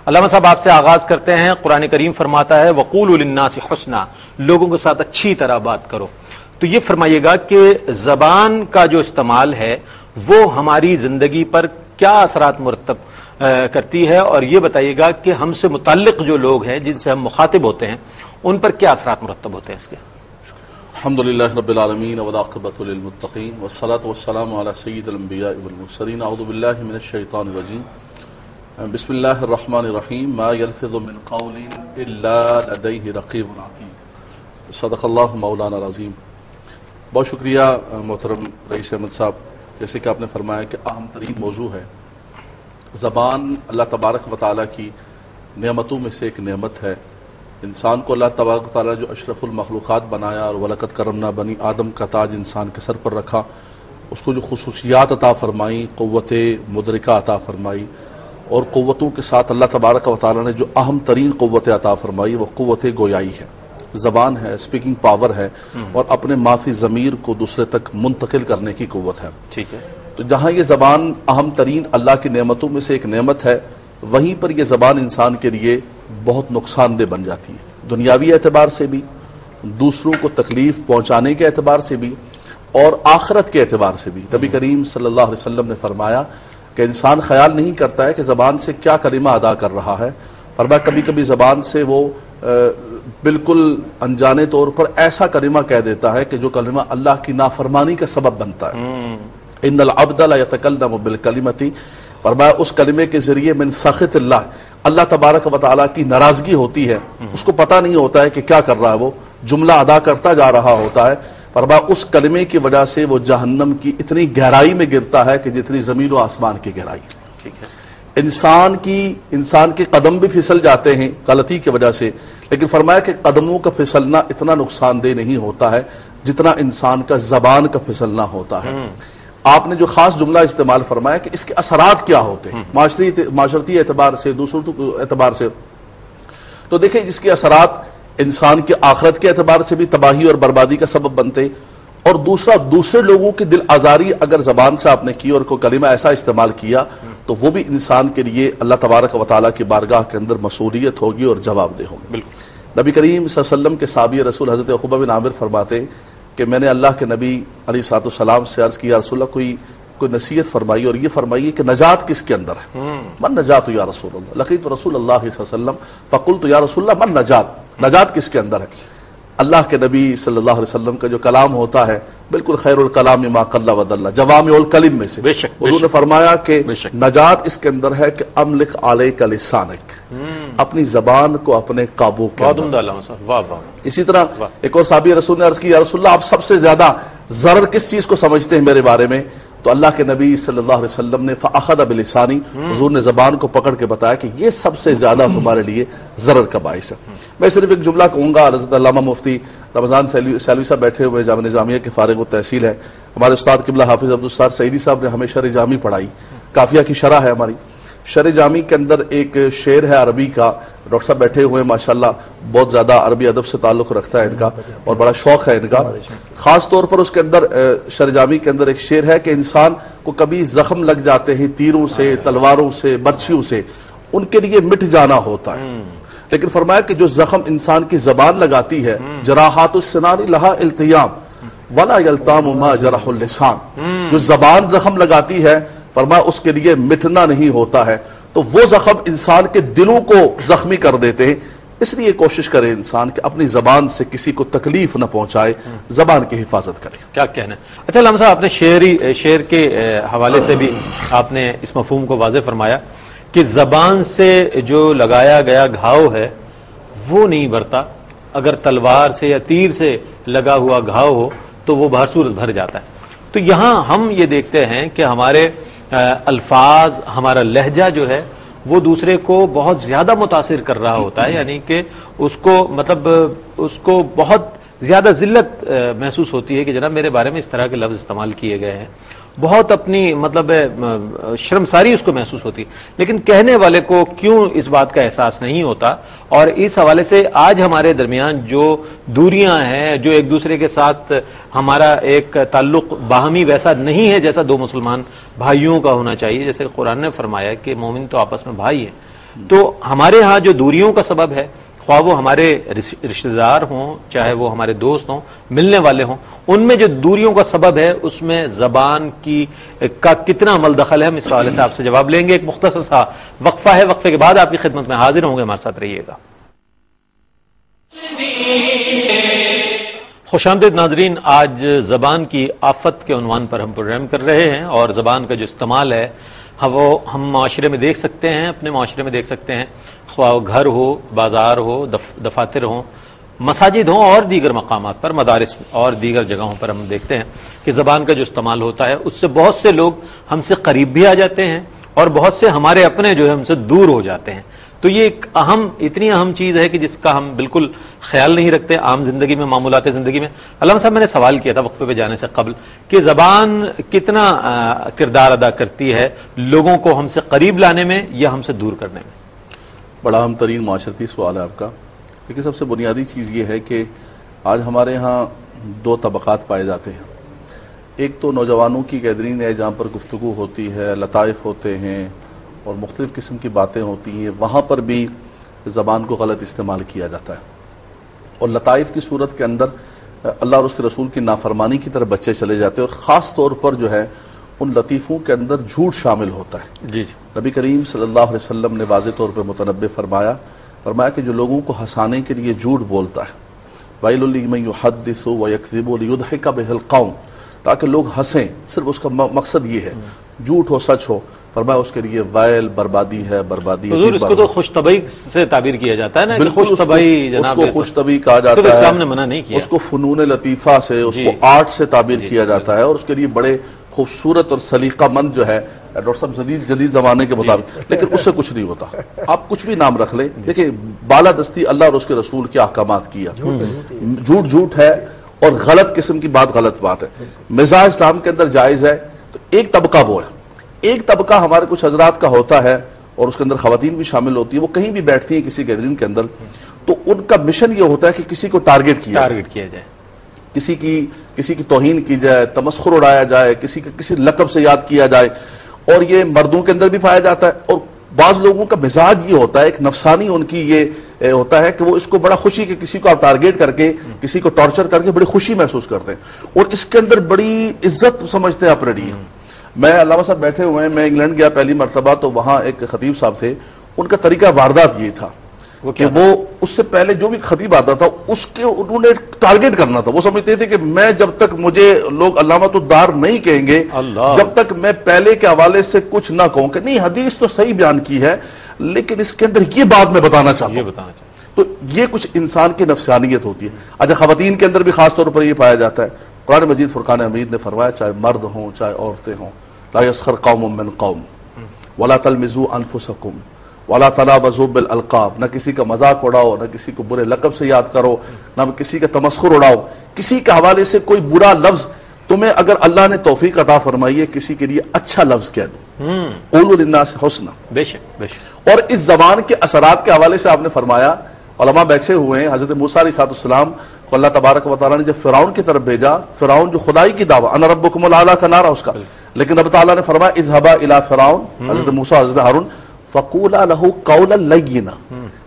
علامہ صاحب آپ سے آغاز کرتے ہیں. قرآن کریم فرماتا ہے وَقُولُوا لِلنَّاسِ حُسْنًا، لوگوں کے ساتھ اچھی طرح بات کرو. تو یہ فرمائیے گا کہ زبان کا جو استعمال ہے وہ ہماری زندگی پر کیا اثرات مرتب کرتی ہے، اور یہ بتائیے گا کہ ہم سے متعلق جو لوگ ہیں جن سے ہم مخاطب ہوتے ہیں ان پر کیا اثرات مرتب ہوتے ہیں اس کے؟ الحمدللہ رب العالمین والعاقبۃ للمتقین والصلاۃ والسلام علی سید الانبیاء والمرسلین. اعوذ باللہ من الشیطان الرجیم. بسم اللہ الرحمن الرحیم. ما یلفظ من قول الا لدیہ رقیب عتید. صدق اللہ مولانا العظیم. بہت شکریہ محترم رئیس احمد صاحب. جیسے کہ آپ نے فرمایا کہ اہم ترین موضوع ہے زبان. اللہ تبارک و تعالیٰ کی نعمتوں میں سے ایک نعمت ہے. انسان کو اللہ تبارک و تعالیٰ جو اشرف المخلوقات بنایا اور وَلَقَدْ كَرَّمْنَا بنی آدم کا تاج انسان کے سر پر رکھا، اس کو جو خصوصیات عطا فرمائی، قوت مدرکہ عطا فرمائی، اور قوتوں کے ساتھ اللہ تبارک و تعالیٰ نے جو اہم ترین قوت عطا فرمائی وہ قوت گویائی ہے. زبان ہے، اسپیکنگ پاور ہے، اور اپنے مافی ضمیر کو دوسرے تک منتقل کرنے کی قوت ہے. ٹھیک ہے. تو جہاں یہ زبان اہم ترین اللہ کی نعمتوں میں سے ایک نعمت ہے، وہیں پر یہ زبان انسان کے لیے بہت نقصان دہ بن جاتی ہے، دنیاوی اعتبار سے بھی، دوسروں کو تکلیف پہنچانے کے اعتبار سے بھی، اور آخرت کے اعتبار سے بھی. نبی کریم صلی اللہ علیہ وسلم نے فرمایا کہ انسان خیال نہیں کرتا ہے کہ زبان سے کیا کلمہ ادا کر رہا ہے. فرمایا کبھی کبھی زبان سے وہ بالکل انجانے طور پر ایسا کلمہ کہہ دیتا ہے کہ جو کلمہ اللہ کی نافرمانی کا سبب بنتا ہے. ان العبد لا يتکلم بالکلمۃ، فرمایا اس کلمے کے ذریعے من سخط اللہ تبارک و تعالیٰ کی ناراضگی ہوتی ہے. اس کو پتہ نہیں ہوتا ہے کہ کیا کر رہا ہے، وہ جملہ ادا کرتا جا رہا ہوتا ہے. فرمایا اس کلمے کی وجہ سے وہ جہنم کی اتنی گہرائی میں گرتا ہے کہ جتنی زمین و آسمان کی گہرائی. ٹھیک ہے. انسان کے قدم بھی پھسل جاتے ہیں غلطی کی وجہ سے، لیکن فرمایا کہ قدموں کا پھسلنا اتنا نقصان دہ نہیں ہوتا ہے جتنا انسان کا زبان کا پھسلنا ہوتا ہے. آپ نے جو خاص جملہ استعمال فرمایا کہ اس کے اثرات کیا ہوتے ہیں معاشرتی اعتبار سے، دوسروں اعتبار سے، تو دیکھیں اس کے اثرات انسان کے آخرت کے اعتبار سے بھی تباہی اور بربادی کا سبب بنتے، اور دوسرے لوگوں کی دل آزاری اگر زبان سے آپ نے کی اور کوئی کلمہ ایسا استعمال کیا تو وہ بھی انسان کے لیے اللہ تبارک و تعالیٰ کی بارگاہ کے اندر مسئولیت ہوگی اور جواب دہ ہوگی. بالکل. نبی کریم صلی اللہ علیہ وسلم کے صحابی رسول حضرت عقبہ بن عامر فرماتے کہ میں نے اللہ کے نبی علیہ الصلوۃ والسلام سے عرض کیا رسول اللہ کوئی نصیحت فرمائی اور یہ فرمائیے کہ نجات کس کے اندر ہے. من نجات یا رسول اللہ، لقیت رسول اللہ صلی اللہ علیہ وسلم فقلت یا رسول اللہ من نجات کس کے اندر ہے. اللہ کے نبی صلی اللہ علیہ وسلم کا جو کلام ہوتا ہے بالکل خیر الکلام ما قل ودل، جوامع الکلم میں سے. حضور نے فرمایا کہ نجات اس کے اندر ہے کہ املک علیک لسانک، اپنی زبان کو اپنے قابو کے اندر. اسی طرح ایک اور صحابی رسول نے عرض کی یا رسول اللہ آپ سب سے زیادہ ضرر کس چیز کو سمجھتے ہیں میرے بارے میں؟ تو اللہ کے نبی صلی اللہ علیہ وسلم نے فاخذ بلسانی، حضور نے زبان کو پکڑ کے بتایا کہ یہ سب سے زیادہ تمہارے لیے ضرر کا باعث ہے. میں صرف ایک جملہ کہوں گا. حضرت علامہ مفتی رمضان سیلوی صاحب بیٹھے ہوئے جامعہ نظامیہ کے فارغ التحصیل ہیں. ہمارے استاد قبلہ حافظ عبدالستار سعیدی صاحب نے ہمیں شرح جامی پڑھائی، کافیہ کی شرح ہے ہماری. شرح جامی کے اندر ایک شعر ہے عربی کا. ڈاکٹر صاحب بیٹھے ہوئے ماشاءاللہ بہت زیادہ عربی ادب سے تعلق رکھتا ہے ان کا اور بڑا شوق ہے ان کا. خاص طور پر اس کے اندر شرح جامی کے اندر ایک شعر ہے کہ انسان کو کبھی زخم لگ جاتے ہیں تیروں سے، تلواروں سے، برچھیوں سے، ان کے لیے مٹ جانا ہوتا ہے. لیکن فرمایا کہ جو زخم انسان کی زبان لگاتی ہے، جراحات السنان لہا التیام ولا یلتام ما جرح اللسان، جو زبان زخم لگاتی ہے فرمایا اس کے لیے مٹنا نہیں ہوتا ہے. تو وہ زخم انسان کے دلوں کو زخمی کر دیتے ہیں. اس لیے کوشش کرے انسان کہ اپنی زبان سے کسی کو تکلیف نہ پہنچائے، زبان کی حفاظت کرے. کیا کہنا ہے. اچھا علامہ صاحب، آپ نے شعر کے حوالے سے بھی آپ نے اس مفہوم کو واضح فرمایا کہ زبان سے جو لگایا گیا گھاؤ ہے وہ نہیں بھرتا. اگر تلوار سے یا تیر سے لگا ہوا گھاؤ ہو تو وہ بہر صورت بھر جاتا ہے. تو یہاں ہم یہ دیکھتے ہیں کہ ہمارے الفاظ، ہمارا لہجہ جو ہے وہ دوسرے کو بہت زیادہ متاثر کر رہا ہوتا ہے، یعنی کہ اس کو بہت زیادہ ذلت محسوس ہوتی ہے کہ جناب میرے بارے میں اس طرح کے لفظ استعمال کیے گئے ہیں. بہت اپنی شرمساری اس کو محسوس ہوتی ہے، لیکن کہنے والے کو کیوں اس بات کا احساس نہیں ہوتا. اور اس حوالے سے آج ہمارے درمیان جو دوریاں ہیں، جو ایک دوسرے کے ساتھ ہمارا ایک تعلق باہمی ویسا نہیں ہے جیسا دو مسلمان بھائیوں کا ہونا چاہیے. جیسے قرآن نے فرمایا کہ مومن تو آپس میں بھائی ہیں، تو ہمارے ہاں جو دوریوں کا سبب ہے، خواہ وہ ہمارے رشتہ دار ہوں، چاہے وہ ہمارے دوست ہوں، ملنے والے ہوں، ان میں جو دوریوں کا سبب ہے اس میں زبان کا کتنا عمل دخل ہے، ہم اس حوالے سے آپ سے جواب لیں گے۔ ایک مختصر سا وقفہ ہے، وقفے کے بعد آپ کی خدمت میں حاضر ہوں گے، ہمارے ساتھ رہیے گا۔ خوش آمدید ناظرین، آج زبان کی آفت کے عنوان پر ہم پروگرام کر رہے ہیں، اور زبان کا جو استعمال ہے وہ ہم معاشرے میں دیکھ سکتے ہیں، اپنے معاشرے میں دیکھ سکتے ہیں، خواہ گھر ہو، بازار ہو، دفاتر ہوں، مساجد ہوں، اور دیگر مقامات پر، مدارس اور دیگر جگہوں پر ہم دیکھتے ہیں کہ زبان کا جو استعمال ہوتا ہے اس سے بہت سے لوگ ہم سے قریب بھی آ جاتے ہیں، اور بہت سے ہمارے اپنے جو ہے ہم سے دور ہو جاتے ہیں۔ تو یہ ایک اتنی اہم چیز ہے کہ جس کا ہم بالکل خیال نہیں رکھتے عام زندگی میں، معمولات زندگی میں۔ علامہ صاحب، میں نے سوال کیا تھا وقفے پہ جانے سے قبل کہ زبان کتنا کردار ادا کرتی ہے لوگوں کو ہم سے قریب لانے میں یا ہم سے دور کرنے میں؟ بڑا اہم ترین معاشرتی سوال ہے آپ کا، لیکن سب سے بنیادی چیز یہ ہے کہ آج ہمارے ہاں دو طبقات پائے جاتے ہیں۔ ایک تو نوجوانوں کی گیدرین ہے جہاں پر گفتگو ہوتی ہے، لطائف ہوتے ہیں اور مختلف قسم کی باتیں ہوتی ہیں، وہاں پر بھی زبان کو غلط استعمال کیا جاتا ہے، اور لطائف کی صورت کے اندر اللہ اور اس کے رسول کی نافرمانی کی طرف بچے چلے جاتے ہیں، اور خاص طور پر جو ہے ان لطیفوں کے اندر جھوٹ شامل ہوتا ہے۔ جی نبی کریم صلی اللہ علیہ وسلم نے واضح طور پہ متنبہ فرمایا کہ جو لوگوں کو ہنسانے کے لیے جھوٹ بولتا ہے، وَيْلٌ لِّمَن يُحَدِّثُ وَيَكْذِبُ لِيُضْحِكَ بِهِ الْقَوْمَ، تاکہ لوگ ہنسیں، صرف اس کا مقصد یہ ہے جھوٹ ہو سچ ہو، فرمایا اس کے لیے ویل، بربادی ہے، بربادی ہے۔ حضور، اس کو تو خوش طبعی سے تعبیر کیا جاتا ہے نا، کہ خوش طبعی اس جناب، کو خوش طبعی کہا جاتا ہے، اسلام نے منع نہیں کیا، اس کو فنون لطیفہ سے، اس کو آرٹ سے تعبیر کیا جاتا ہے، اور اس کے لیے بڑے خوبصورت اور سلیقہ مند جو ہے ڈاکٹر صاحب جدید زمانے کے مطابق، لیکن اس سے کچھ نہیں ہوتا۔ آپ کچھ بھی نام رکھ لیں، دیکھیں بالادستی اللہ اور اس کے رسول کے احکامات کیا، جھوٹ ہے اور غلط قسم کی بات غلط بات ہے۔ مزاح اسلام کے اندر جائز ہے، تو ایک طبقہ وہ ہے، ایک طبقہ ہمارے کچھ حضرات کا ہوتا ہے، اور اس کے اندر خواتین بھی شامل ہوتی ہیں، وہ کہیں بھی بیٹھتی ہیں کسی گیدرنگ کے اندر، تو ان کا مشن یہ ہوتا ہے کہ کسی کو ٹارگٹ کیا جائے، کسی کی توہین کی جائے، تمسخر اڑایا جائے، کسی لقب سے یاد کیا جائے، اور یہ مردوں کے اندر بھی پایا جاتا ہے۔ اور بعض لوگوں کا مزاج یہ ہوتا ہے، ایک نفسانی ان کی یہ ہوتا ہے کہ وہ اس کو بڑا خوشی کہ کسی کو آپ ٹارگیٹ کر کے، کسی کو ٹارچر کر کے بڑی خوشی محسوس کرتے ہیں، اور اس کے اندر بڑی عزت سمجھتے ہیں اپنے لیے۔ میں علامہ صاحب بیٹھے ہوئے ہیں، میں انگلینڈ گیا پہلی مرتبہ، تو وہاں ایک خطیب صاحب تھے، ان کا طریقہ واردات یہ تھا کہ وہ اس سے پہلے جو بھی خطیب آتا تھا اس کے انہوں نے ٹارگٹ کرنا تھا۔ وہ سمجھتے تھے کہ میں جب تک مجھے لوگ علامت الدار نہیں کہیں گے، جب تک میں پہلے کے حوالے سے کچھ نہ کہوں کہ نہیں، حدیث تو صحیح بیان کی ہے لیکن اس کے اندر یہ بات میں بتانا چاہتا ہوں۔ تو یہ کچھ انسان کی نفسانیت ہوتی ہے۔ اچھا، خواتین کے اندر بھی خاص طور پر یہ پایا جاتا ہے۔ قرآن مجید فرقان حمید نے فرمایا، چاہے مرد ہوں چاہے عورتیں ہوں، لا یسخر قوم من قوم ولا تلمزوا انفسکم ولا تنابزوا بالالقاب، نہ کسی کا مذاق اڑاؤ، نہ کسی کو برے لقب سے یاد کرو، نہ کسی کا تمسخر اڑاؤ، کسی کے حوالے سے کوئی برا لفظ تمہیں اگر اللہ نے توفیق عطا فرمائی ہے کسی کے لیے اچھا لفظ کہہ دو، قولوا للناس حسنا۔ بے شک بے شک۔ اور اس زبان کے اثرات کے حوالے سے آپ نے فرمایا، علماء بیٹھے ہوئے ہیں، حضرت موسیٰ علیہ السلام کو اللہ تبارک و تعالیٰ نے جب فرعون کی طرف بھیجا، فرعون جو خدائی کی دعویٰ انا ربکم الاعلیٰ کا نعرہ اس کا، لیکن رب تعالیٰ نے فرمایا اذهبا الی فرعون، حضرت موسیٰ حضرت ہارون، فقولا لہ قولا لینا،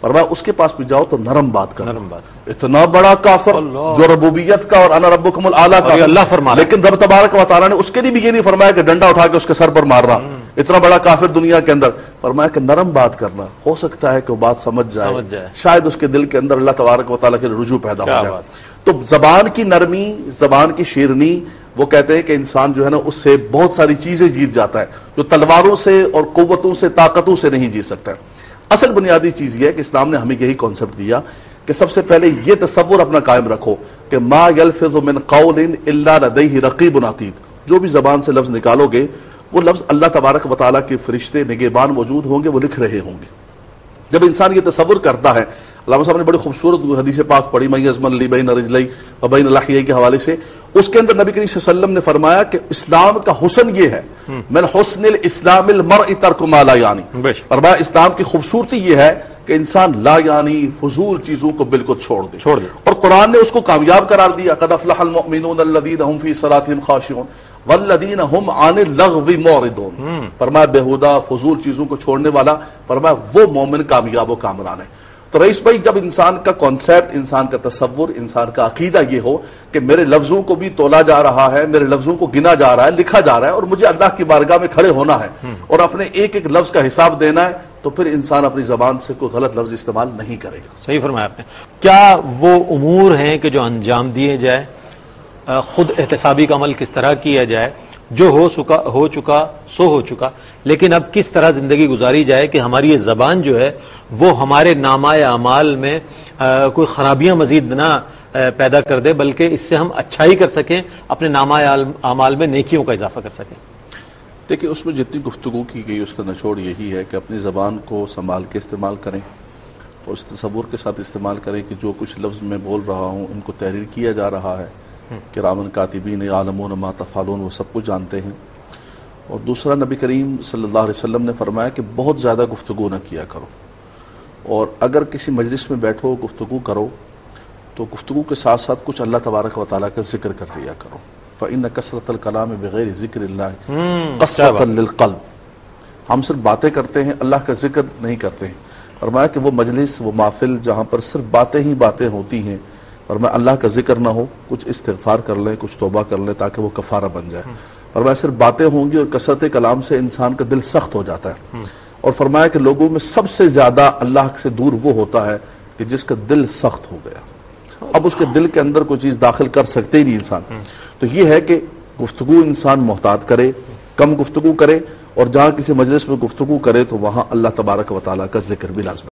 فرمایا اس کے پاس بھی جاؤ تو نرم بات کرنا۔ اتنا بڑا کافر جو ربوبیت کا اور انا ربکم الاعلیٰ کا اللہ فرما، لیکن رب تبارک و تعالیٰ نے اس کے لیے بھی یہ نہیں فرمایا کہ ڈنڈا اٹھا کے اس کے سر پر مارنا، اتنا بڑا کافر دنیا کے اندر، فرمایا کہ نرم بات کرنا، ہو سکتا ہے کہ وہ بات سمجھ جائے، شاید اس کے دل کے اندر اللہ تبارک و تعالیٰ کے رجوع پیدا ہو جائے۔ تو زبان کی نرمی، زبان کی شیرنی، وہ کہتے ہیں کہ انسان جو ہے نا اس سے بہت ساری چیزیں جیت جاتا ہے جو تلواروں سے اور قوتوں سے، طاقتوں سے نہیں جیت سکتا ہے۔ اصل بنیادی چیز یہ ہے کہ اسلام نے ہمیں یہی کانسیپٹ دیا کہ سب سے پہلے یہ تصور اپنا قائم رکھو کہ ما یلفظ من قول الا لدیہ رقیب عتید، جو بھی زبان سے لفظ نکالو گے وہ لفظ اللہ تبارک و تعالیٰ کے فرشتے نگہبان موجود ہوں گے، وہ لکھ رہے ہوں گے۔ جب انسان یہ تصور کرتا ہے، علامہ صاحب نے بڑی خوبصورت حدیث پاک پڑھی من یضمن لی بین رجلی و بین لحیہ کے حوالے سے، اس کے اندر نبی کریم صلی اللہ علیہ وسلم نے فرمایا کہ اسلام کا حسن یہ ہے، من حسن الاسلام المرء ترک ما لا یعنی، فرمایا اسلام کی خوبصورتی یہ ہے کہ انسان لا یعنی فضول چیزوں کو بالکل چھوڑ دے، اور قرآن نے اس کو کامیاب قرار دیا، قد افلح المؤمنون الذین هم فی صلاتهم خاشعون، والذین هم عن اللغو معرضون، فرمایا بےہودہ فضول چیزوں کو چھوڑنے والا، فرمایا وہ مومن کامیاب و کامران ہے۔ تو رئیس بھائی، جب انسان کا کانسیپٹ، انسان کا تصور، انسان کا عقیدہ یہ ہو کہ میرے لفظوں کو بھی تولا جا رہا ہے، میرے لفظوں کو گنا جا رہا ہے، لکھا جا رہا ہے، اور مجھے اللہ کی بارگاہ میں کھڑے ہونا ہے اور اپنے ایک ایک لفظ کا حساب دینا ہے، تو پھر انسان اپنی زبان سے کوئی غلط لفظ استعمال نہیں کرے گا۔ صحیح فرمایا آپ نے۔ کیا وہ امور ہیں کہ جو انجام دیے جائے، خود احتسابی کا عمل کس طرح کیا جائے، جو ہو چکا سو ہو چکا، لیکن اب کس طرح زندگی گزاری جائے کہ ہماری یہ زبان جو ہے وہ ہمارے نامہ اعمال میں کوئی خرابیاں مزید نہ پیدا کر دے، بلکہ اس سے ہم اچھائی کر سکیں، اپنے نامہ اعمال میں نیکیوں کا اضافہ کر سکیں۔ دیکھیں، اس میں جتنی گفتگو کی گئی اس کا نچوڑ یہی ہے کہ اپنی زبان کو سنبھال کے استعمال کریں اور اس تصور کے ساتھ استعمال کریں کہ جو کچھ لفظ میں بول رہا ہوں ان کو تحریر کیا جا رہا ہے، کرامن کاتبین یعلمون ما تفعلون، وہ سب کچھ جانتے ہیں۔ اور دوسرا، نبی کریم صلی اللہ علیہ وسلم نے فرمایا کہ بہت زیادہ گفتگو نہ کیا کرو، اور اگر کسی مجلس میں بیٹھو گفتگو کرو تو گفتگو کے ساتھ ساتھ کچھ اللہ تبارک و تعالیٰ کا ذکر کر لیا کرو، فإن کثرۃ الکلام بغیر ذکر اللہ قسوۃ للقلب۔ ہم صرف باتیں کرتے ہیں، اللہ کا ذکر نہیں کرتے ہیں۔ فرمایا کہ وہ مجلس، وہ محفل جہاں پر صرف باتیں ہی باتیں ہوتی ہیں، فرمایا اللہ کا ذکر نہ ہو، کچھ استغفار کر لیں، کچھ توبہ کر لیں تاکہ وہ کفارہ بن جائے۔ فرمایا صرف باتیں ہوں گی اور کثرت کلام سے انسان کا دل سخت ہو جاتا ہے، اور فرمایا کہ لوگوں میں سب سے زیادہ اللہ سے دور وہ ہوتا ہے کہ جس کا دل سخت ہو گیا، اب اس کے دل کے اندر کوئی چیز داخل کر سکتے ہی نہیں انسان۔ تو یہ ہے کہ گفتگو انسان محتاط کرے، کم گفتگو کرے، اور جہاں کسی مجلس میں گفتگو کرے تو وہاں اللہ تبارک و تعالیٰ کا ذکر بھی لازم۔